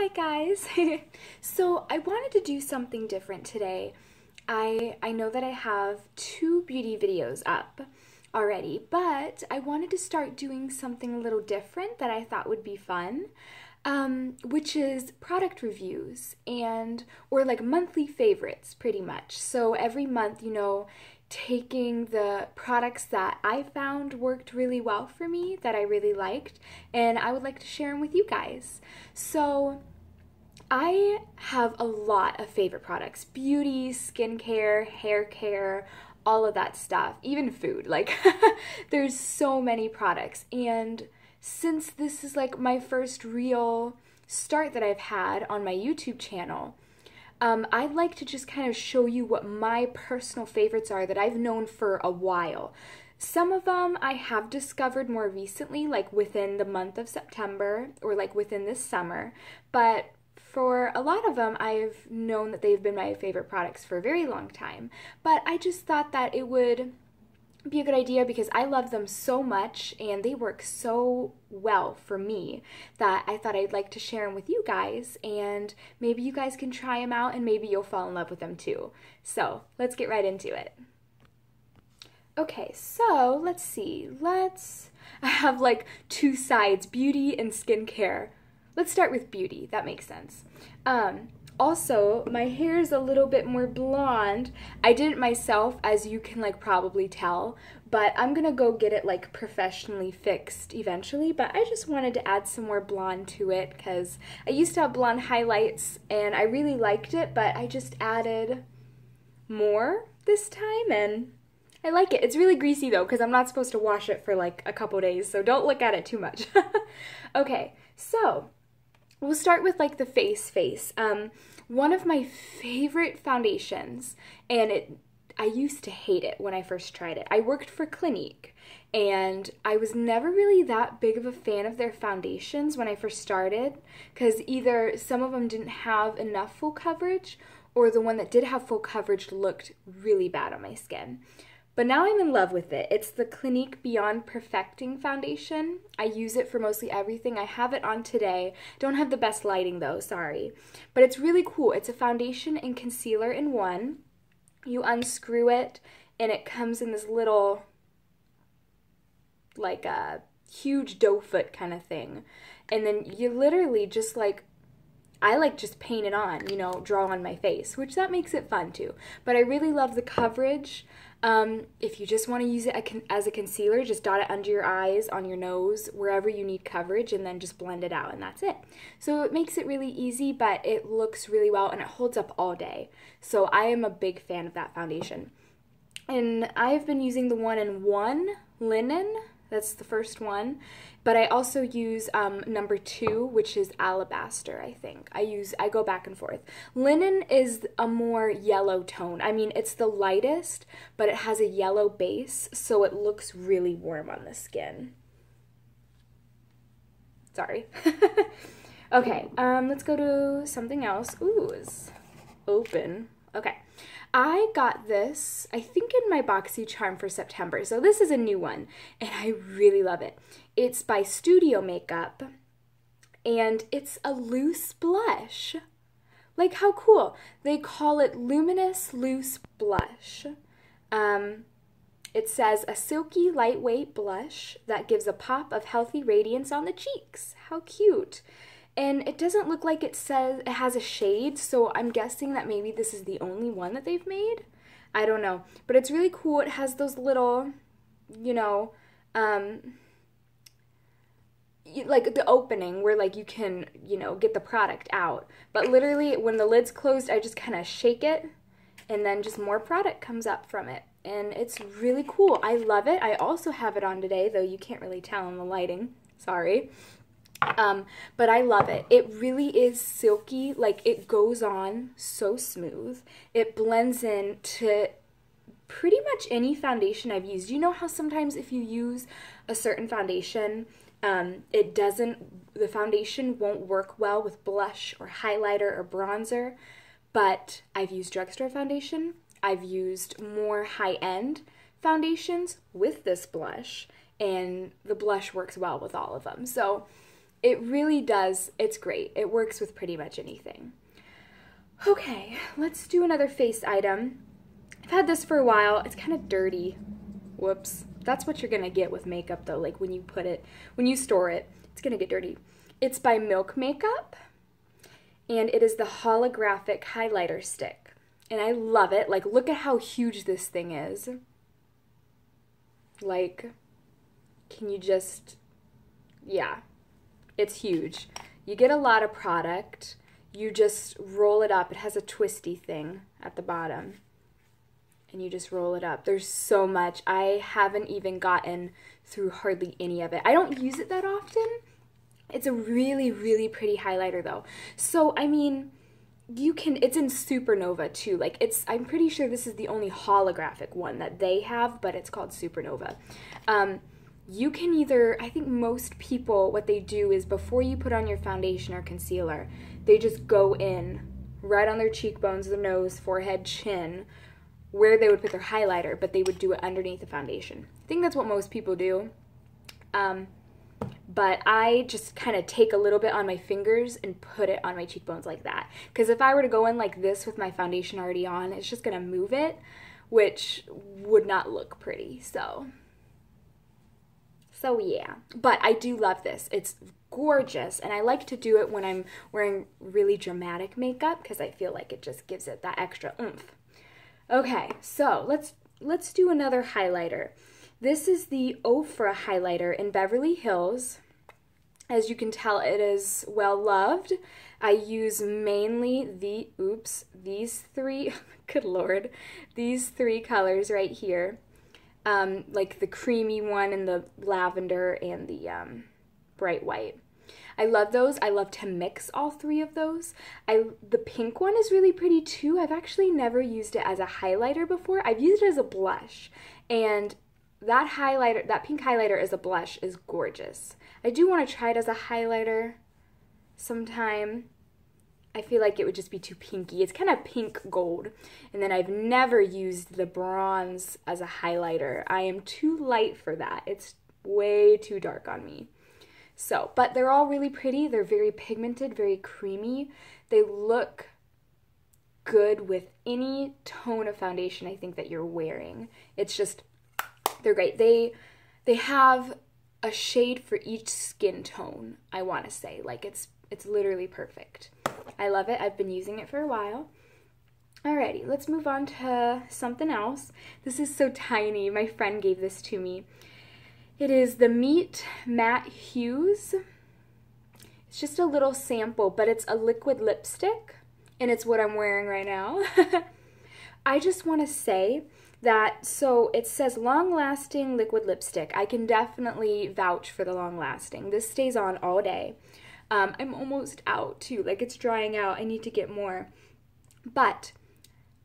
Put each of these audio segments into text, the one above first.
Hi guys! So I wanted to do something different today. I know that I have two beauty videos up already, but I wanted to start doing something a little different that I thought would be fun, which is product reviews or like monthly favorites pretty much. So every month, taking the products that I found worked really well for me, that I really liked, and I would like to share them with you guys. So I have a lot of favorite products: beauty, skincare, hair care, all of that stuff, even food. Like, there's so many products. And since this is like my first real start that I've had on my YouTube channel, I'd like to just kind of show you what my personal favorites are that I've known for a while. Some of them I have discovered more recently, like within the month of September or like within this summer, but for a lot of them, I've known that they've been my favorite products for a very long time. But I just thought that it would be a good idea because I love them so much and they work so well for me that I thought I'd like to share them with you guys, and maybe you guys can try them out and maybe you'll fall in love with them too. So let's get right into it. Okay, so let's see. I have like two sides, beauty and skincare. Let's start with beauty. That makes sense. Also, my hair is a little bit more blonde. I did it myself, as you can like probably tell, but I'm gonna go get it like professionally fixed eventually. But I just wanted to add some more blonde to it because I used to have blonde highlights and I really liked it, but I just added more this time and I like it. It's really greasy though because I'm not supposed to wash it for like a couple days, so don't look at it too much. Okay, so we'll start with like the face. One of my favorite foundations, and I used to hate it when I first tried it. I worked for Clinique, and I was never really that big of a fan of their foundations when I first started, because either some of them didn't have enough full coverage, or the one that did have full coverage looked really bad on my skin. But now I'm in love with it. It's the Clinique Beyond Perfecting Foundation. I use it for mostly everything. I have it on today. Don't have the best lighting though, sorry. But it's really cool. It's a foundation and concealer in one. You unscrew it and it comes in this little, like a huge doe foot kind of thing. And then you literally just like, I like just paint it on, draw on my face, which that makes it fun too. But I really love the coverage. If you just want to use it as a concealer, just dot it under your eyes, on your nose, wherever you need coverage, and then just blend it out, and that's it. So it makes it really easy, but it looks really well, and it holds up all day. So I am a big fan of that foundation. And I've been using the 1-in-1 linen. That's the first one. But I also use number 2, which is alabaster, I think. I go back and forth. Linen is a more yellow tone. I mean, it's the lightest, but it has a yellow base, so it looks really warm on the skin. Sorry. Okay, let's go to something else. Ooh, it's open. Okay. I got this, I think, in my BoxyCharm for September. So this is a new one, and I really love it. It's by Studio Makeup, and it's a loose blush. Like, how cool. They call it Luminous Loose Blush. It says a silky, lightweight blush that gives a pop of healthy radiance on the cheeks. How cute. And it doesn't look like it says it has a shade, so I'm guessing that maybe this is the only one that they've made. I don't know. But it's really cool. It has those little, like the opening where like you can, get the product out. But literally when the lid's closed, I just kind of shake it and then just more product comes up from it. And it's really cool. I love it. I also have it on today, though you can't really tell in the lighting. Sorry. But I love it. It really is silky. Like, it goes on so smooth. It blends in to pretty much any foundation I've used. You know how sometimes if you use a certain foundation, the foundation won't work well with blush or highlighter or bronzer, but I've used drugstore foundation. I've used more high-end foundations with this blush, and the blush works well with all of them. So It really does. It's great. It works with pretty much anything. Okay, let's do another face item. I've had this for a while. It's kind of dirty. Whoops. That's what you're gonna get with makeup though, like when you store it, it's gonna get dirty. It's by Milk Makeup, and it is the holographic highlighter stick. And I love it. Like, look at how huge this thing is. Like, can you just, yeah, it's huge. You get a lot of product. You just roll it up. It has a twisty thing at the bottom. And you just roll it up. There's so much. I haven't even gotten through hardly any of it. I don't use it that often. It's a really, really pretty highlighter though. So, I mean, it's in Supernova too. Like, I'm pretty sure this is the only holographic one that they have, but it's called Supernova. You can either, I think most people, what they do is before you put on your foundation or concealer, they just go in right on their cheekbones, their nose, forehead, chin, where they would put their highlighter, but they would do it underneath the foundation. I think that's what most people do. But I just kind of take a little bit on my fingers and put it on my cheekbones like that. Because if I were to go in like this with my foundation already on, it's just going to move it, which would not look pretty. So yeah. But I do love this. It's gorgeous, and I like to do it when I'm wearing really dramatic makeup because I feel like it just gives it that extra oomph. Okay, so let's do another highlighter. This is the Ofra highlighter in Beverly Hills. As you can tell, it is well loved. I use mainly these three, good Lord, these three colors right here. Like the creamy one and the lavender and the bright white. I love those. I love to mix all three of those. The pink one is really pretty too. I've actually never used it as a highlighter before. I've used it as a blush, and that pink highlighter as a blush is gorgeous. I do want to try it as a highlighter sometime. I feel like it would just be too pinky. It's kind of pink gold. And then I've never used the bronze as a highlighter. I am too light for that. It's way too dark on me. So, but they're all really pretty. They're very pigmented, very creamy. They look good with any tone of foundation I think that you're wearing. It's just, they're great. They have a shade for each skin tone, I want to say. Like, it's literally perfect. I love it. I've been using it for a while. Alrighty, let's move on to something else. This is so tiny. My friend gave this to me. It is the Meet Matte Hues. It's just a little sample, but it's a liquid lipstick, and it's what I'm wearing right now. I just want to say that, so it says long-lasting liquid lipstick. I can definitely vouch for the long-lasting. This stays on all day. I'm almost out too, like it's drying out. I need to get more. But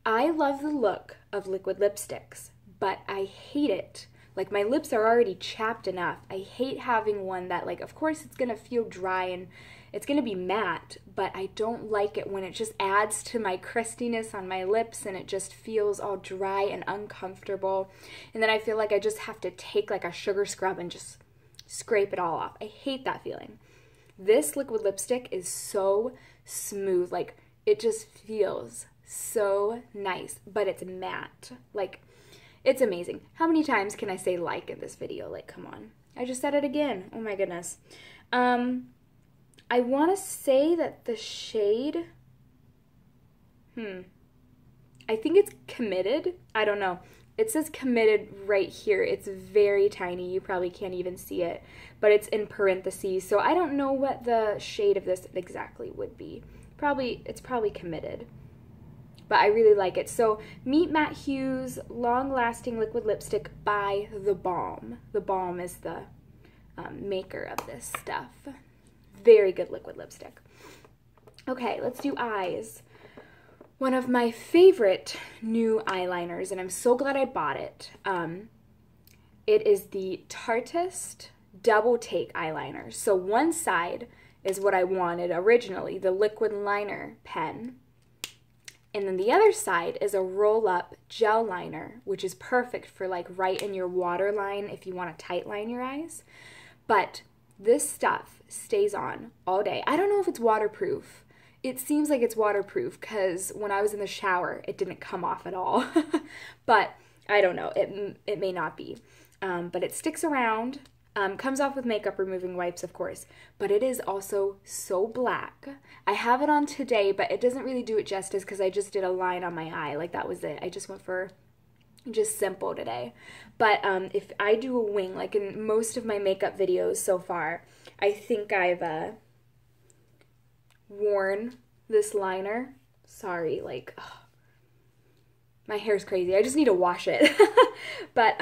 I love the look of liquid lipsticks, but I hate it. Like, my lips are already chapped enough. I hate having one that, like, of course it's gonna feel dry and it's gonna be matte, but I don't like it when it just adds to my crustiness on my lips and it just feels all dry and uncomfortable. And then I feel like I just have to take like a sugar scrub and just scrape it all off. I hate that feeling. This liquid lipstick is so smooth. Like, it just feels so nice, but it's matte. Like, it's amazing. How many times can I say like in this video? Like, come on. I just said it again. Oh my goodness. I want to say that the shade, I think it's Committed. I don't know. It says Committed right here. It's very tiny. You probably can't even see it, but it's in parentheses. So I don't know what the shade of this exactly would be. It's probably Committed. But I really like it. So, Meet Matte Hues Long-Lasting Liquid Lipstick by The Balm. The Balm is the maker of this stuff. Very good liquid lipstick. Okay, let's do eyes. One of my favorite new eyeliners, and I'm so glad I bought it. It is the Tarteist Double Take Eyeliner. So one side is what I wanted originally, the liquid liner pen. And then the other side is a roll-up gel liner, which is perfect for like right in your waterline if you want to tight line your eyes. But This stuff stays on all day. I don't know if it's waterproof. It seems like it's waterproof because when I was in the shower, it didn't come off at all. But I don't know. It may not be. But it sticks around. Comes off with makeup removing wipes, of course. But it is also so black. I have it on today, but it doesn't really do it justice because I just did a line on my eye. Like, that was it. I just went for just simple today. But if I do a wing, like in most of my makeup videos so far, I think I've worn this liner. Sorry, like, ugh, my hair's crazy. I just need to wash it. But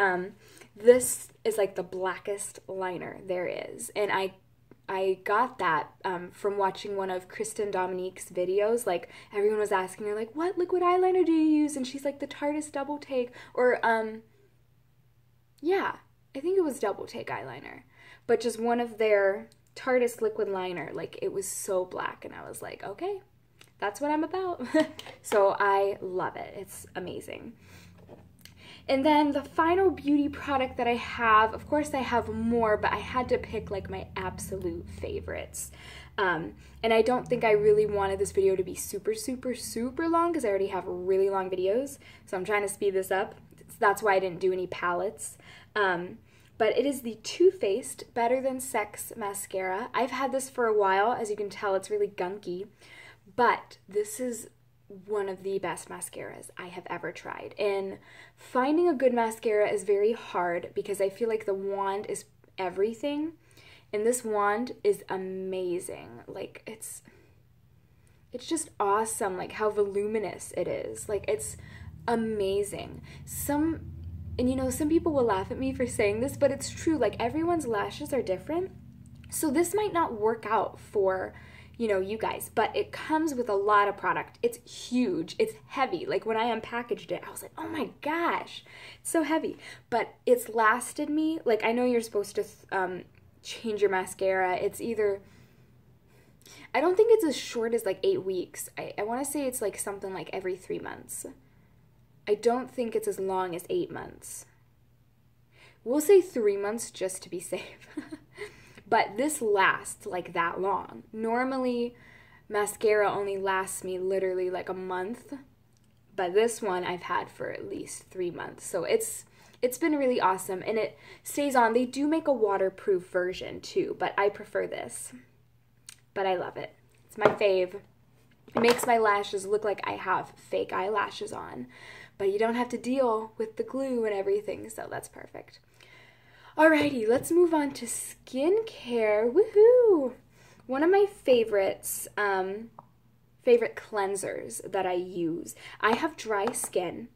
this is like the blackest liner there is. And I got that from watching one of Kristen Dominique's videos. Like, everyone was asking her, like, what liquid eyeliner do you use? And she's like, the Tarte Double Take. Or, yeah, I think it was Double Take eyeliner. But just one of their Tarte liquid liner. Like, it was so black. And I was like, okay, that's what I'm about. So I love it. It's amazing. And then the final beauty product that I have, of course I have more, but I had to pick like my absolute favorites. And I don't think I really wanted this video to be super, super, super long because I already have really long videos. So I'm trying to speed this up. That's why I didn't do any palettes. But it is the Too Faced Better Than Sex mascara. I've had this for a while. As you can tell, it's really gunky. But this is one of the best mascaras I have ever tried. And finding a good mascara is very hard because I feel like the wand is everything. And this wand is amazing. Like, it's just awesome, like how voluminous it is. Like, it's amazing. And you know, some people will laugh at me for saying this, but it's true. Like, everyone's lashes are different. So this might not work out for, you know, you guys, but it comes with a lot of product. It's huge. It's heavy. Like, when I unpackaged it, I was like, oh my gosh, it's so heavy. But it's lasted me. Like, I know you're supposed to change your mascara. It's either, I don't think it's as short as like 8 weeks. I want to say it's like something like every 3 months. I don't think it's as long as 8 months. We'll say 3 months just to be safe. But this lasts like that long. Normally, mascara only lasts me literally like a month. But this one I've had for at least 3 months. So it's been really awesome. And it stays on. They do make a waterproof version too. But I prefer this. But I love it. It's my fave. It makes my lashes look like I have fake eyelashes on. But you don't have to deal with the glue and everything. So that's perfect. Alrighty, let's move on to skincare. Woohoo! One of my favorites, favorite cleansers that I use. I have dry skin,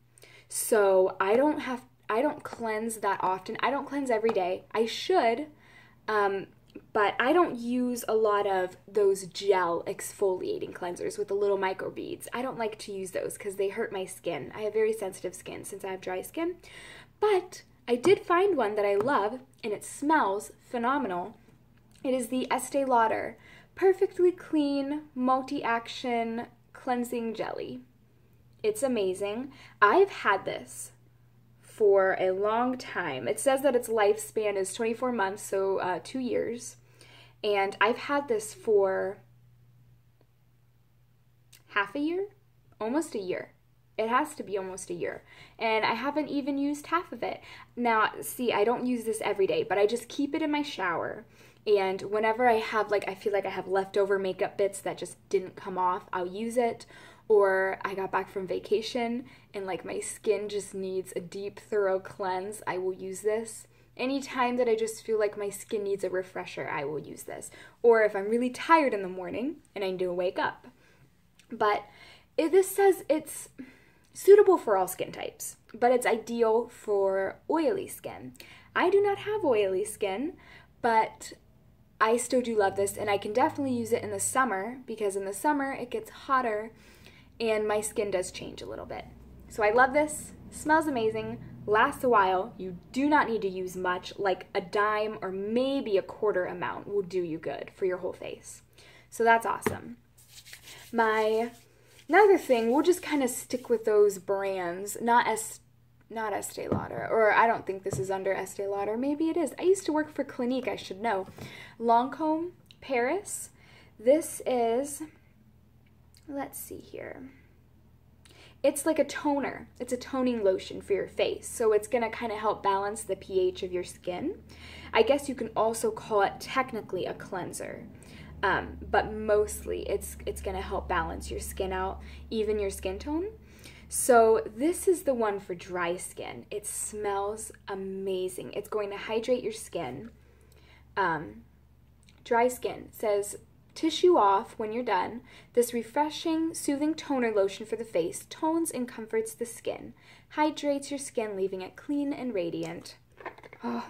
so I don't cleanse that often. I don't cleanse every day. I should, but I don't use a lot of those gel exfoliating cleansers with the little micro beads. I don't like to use those because they hurt my skin. I have very sensitive skin since I have dry skin, but I did find one that I love, and it smells phenomenal. It is the Estee Lauder Perfectly Clean Multi-Action Cleansing Jelly. It's amazing. I've had this for a long time. It says that its lifespan is 24 months, so 2 years. And I've had this for half a year? Almost a year. It has to be almost a year. And I haven't even used half of it. Now, see, I don't use this every day, but I just keep it in my shower. And whenever I have, like, I feel like I have leftover makeup bits that just didn't come off, I'll use it. Or I got back from vacation and, like, my skin just needs a deep, thorough cleanse, I will use this. Anytime that I just feel like my skin needs a refresher, I will use this. Or if I'm really tired in the morning and I need to wake up. But this says it's suitable for all skin types, but it's ideal for oily skin. I do not have oily skin, but I still do love this, and I can definitely use it in the summer because in the summer it gets hotter and my skin does change a little bit. So I love this. Smells amazing, lasts a while. You do not need to use much, like a dime or maybe a quarter amount will do you good for your whole face. So that's awesome. Another thing, we'll just kind of stick with those brands, not not Estee Lauder, or I don't think this is under Estee Lauder. Maybe it is. I used to work for Clinique, I should know. Lancome Paris. This is, let's see here. It's like a toner. It's a toning lotion for your face. So it's going to kind of help balance the pH of your skin. I guess you can also call it technically a cleanser. But mostly it's going to help balance your skin out, even your skin tone. So this is the one for dry skin. It smells amazing. It's going to hydrate your skin. Dry skin says, tissue off when you're done. This refreshing, soothing toner lotion for the face tones and comforts the skin. Hydrates your skin, leaving it clean and radiant. Oh,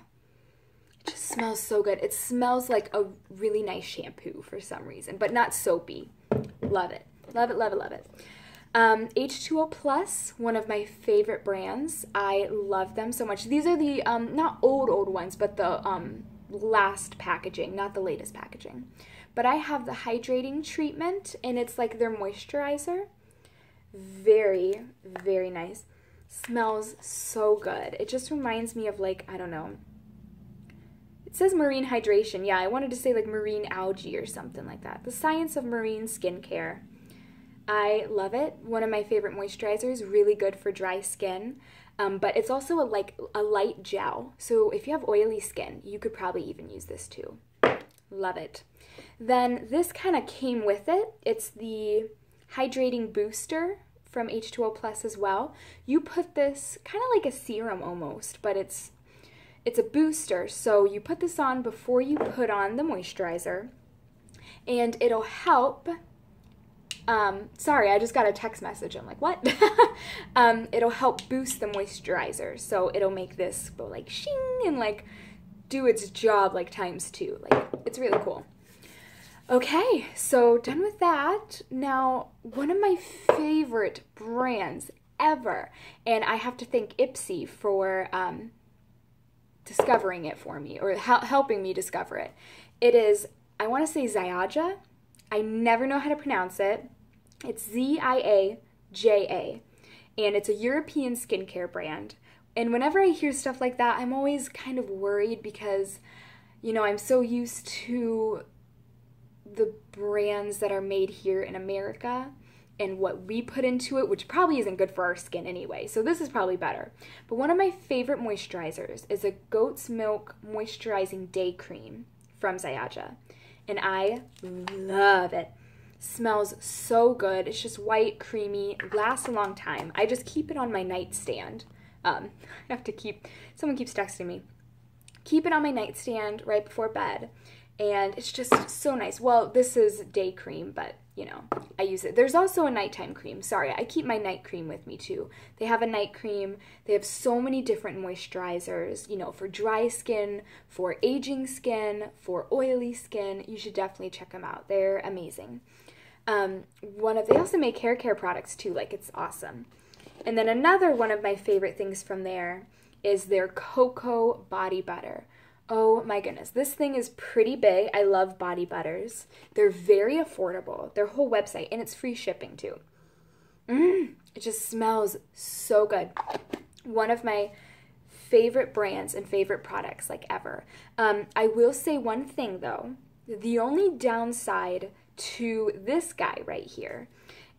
it just smells so good. It smells like a really nice shampoo for some reason, but not soapy. Love it. Love it, love it, love it. H2O Plus, one of my favorite brands. I love them so much. These are the, not old ones, but the last packaging, not the latest packaging. But I have the hydrating treatment, and it's like their moisturizer. Very, very nice. Smells so good. It just reminds me of, like, I don't know. It says marine hydration. Yeah, I wanted to say like marine algae or something like that. The science of marine skincare. I love it. One of my favorite moisturizers, really good for dry skin. But it's also a light gel. So if you have oily skin, you could probably even use this too. Love it. Then this kind of came with it. It's the hydrating booster from H2O Plus as well. You put this kind of like a serum almost, but it's a booster. So you put this on before you put on the moisturizer, and it'll help. Sorry, I just got a text message. I'm like, what? It'll help boost the moisturizer. So it'll make this go like shing and like do its job like ×2. Like, it's really cool. Okay, so done with that. Now, one of my favorite brands ever, and I have to thank Ipsy for discovering it for me, or helping me discover it. It is, I want to say Ziaja. I never know how to pronounce it. It's Ziaja, and it's a European skincare brand. And whenever I hear stuff like that, I'm always kind of worried because, you know, I'm so used to the brands that are made here in America and what we put into it, which probably isn't good for our skin anyway. So this is probably better. But one of my favorite moisturizers is a goat's milk moisturizing day cream from Ziaja. And I love it. Smells so good. It's just white, creamy, lasts a long time. I just keep it on my nightstand. I have to keep, someone keeps texting me. Keep it on my nightstand right before bed. And it's just so nice. Well, this is day cream, but, you know, I use it. There's also a nighttime cream. Sorry, I keep my night cream with me, too. They have a night cream. They have so many different moisturizers, you know, for dry skin, for aging skin, for oily skin. You should definitely check them out. They're amazing. They also make hair care products, too. Like, it's awesome. And then another one of my favorite things from there is their cocoa body butter. Oh my goodness, this thing is pretty big. I love body butters. They're very affordable. Their whole website, and it's free shipping too. It just smells so good. One of my favorite brands and favorite products like ever. I will say one thing though. The only downside to this guy right here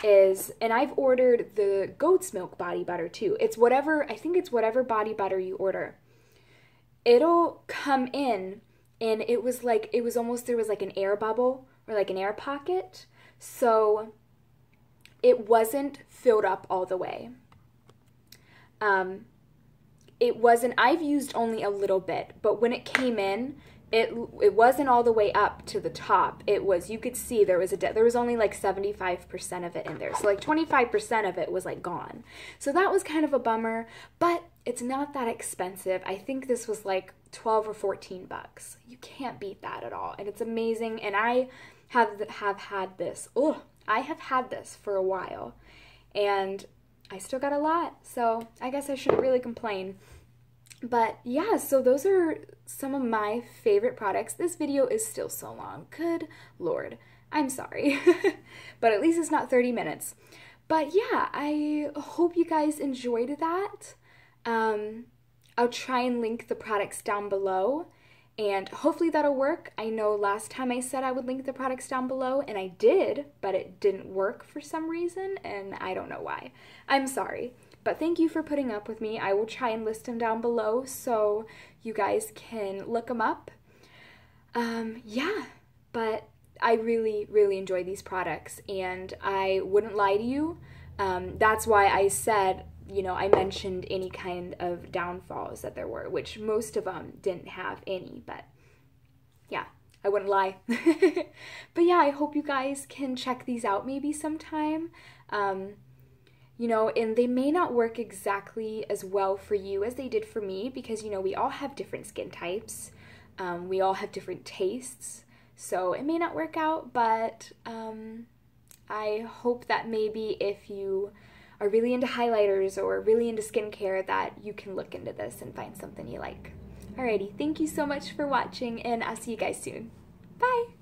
is, and I've ordered the goat's milk body butter too. It's whatever, I think it's whatever body butter you order. It'll come in, and it was almost, there was like an air bubble or like an air pocket. So it wasn't filled up all the way. I've used only a little bit, but when it came in, it wasn't all the way up to the top. It was, you could see there was only like 75% of it in there. So like 25% of it was like gone. So that was kind of a bummer, but it's not that expensive. I think this was like 12 or 14 bucks. You can't beat that at all. And it's amazing. And I have had this. I have had this for a while, and I still got a lot. So I guess I shouldn't really complain. But yeah, so those are some of my favorite products. This video is still so long. Good Lord. I'm sorry. But at least it's not 30 minutes. But yeah, I hope you guys enjoyed that. I'll try and link the products down below, and hopefully that'll work. I know last time I said I would link the products down below, and I did, but it didn't work for some reason, and I don't know why. I'm sorry. But thank you for putting up with me. I will try and list them down below so you guys can look them up. Yeah, but I really, really enjoy these products, and I wouldn't lie to you. That's why I said, you know, I mentioned any kind of downfalls that there were, which most of them didn't have any, but yeah, I wouldn't lie. But yeah, I hope you guys can check these out maybe sometime. You know, and they may not work exactly as well for you as they did for me because, you know, we all have different skin types. We all have different tastes, so it may not work out, but I hope that maybe if you are really into highlighters or really into skincare that you can look into this and find something you like. Alrighty, thank you so much for watching, and I'll see you guys soon. Bye!